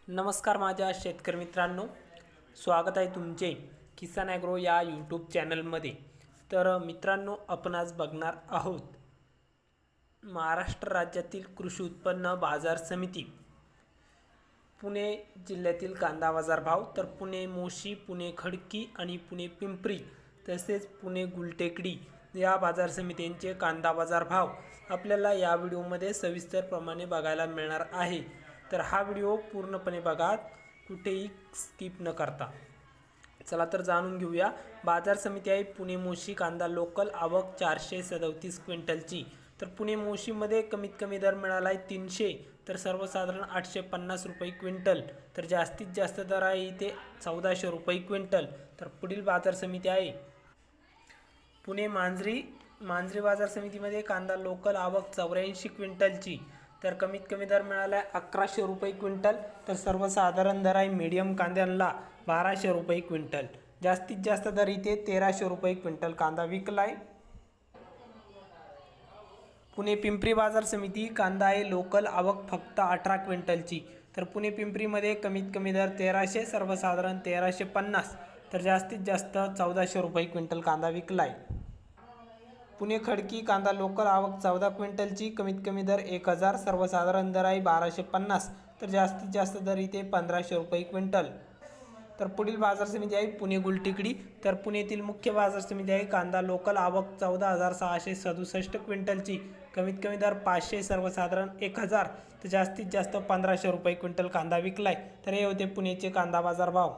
नमस्कार माझ्या शेतकरी मित्रांनो, स्वागत आहे तुमचे किसान ॲग्रो या यूट्यूब चॅनलमध्ये। तर मित्रांनो, आपण आज बघणार आहोत महाराष्ट्र राज्यातील कृषी उत्पन्न बाजार समिती पुणे जिल्ह्यातील कांदा बाजार भाव। तर पुणे मोशी, पुणे खडकी आणि पुणे पिंपरी तसेच पुणे गुलटेकडी या बाजार समित्यांचे कांदा बाजार भाव आपल्याला या व्हिडिओमध्ये सविस्तरप्रमाणे बघायला मिळणार आहे। तर हा व्हिडिओ पूर्णपणे बघा, कुठेही स्किप न करता। चला तर जाणून घेऊया। बाजार समिती आहे पुणे मोशी, कांदा लोकल, आवक 437 क्विंटलची। तर पुणे मोशीमध्ये कमीत कमी दर मिळाला आहे 300, तर सर्वसाधारण 850 रुपये क्विंटल। तर जास्तीत जास्त दर आहे इथे 1400 रुपये क्विंटल। तर पुढील बाजार समिती आहे पुणे मांजरी बाजार समितीमध्ये कांदा लोकल, आवक 84 क्विंटलची। तर कमीत कमी दर मिळाला आहे 1100 रुपये क्विंटल। तर सर्वसाधारण दर आहे मीडियम कांद्यांना 1200 रुपये क्विंटल। जास्तीत जास्त दर इथे 1300 रुपये क्विंटल कांदा विकला आहे। पुणे पिंपरी बाजार समिती कांदा आहे लोकल, आवक फक्त 18 क्विंटलची। तर पुणे पिंपरीमध्ये कमीत कमी दर 1300, सर्वसाधारण 1350, तर जास्तीत जास्त 1400 रुपये क्विंटल कांदा विकला आहे। पुणे खडकी कांदा लोकल, आवक 14 क्विंटलची, कमीत कमी दर 1000, सर्वसाधारण दर आहे 1250, तर जास्तीत जास्त दर इथे 1500 रुपये क्विंटल। तर पुढील बाजार समिती आहे पुणे गुलटेकडी। तर पुण्यातील मुख्य बाजार समिती आहे कांदा लोकल, आवक 14667 क्विंटलची, कमीत कमी दर 500, सर्वसाधारण 1000, तर जास्तीत जास्त 1500 रुपये क्विंटल कांदा विकलाय। तर हे होते पुण्याचे कांदा बाजार भाव।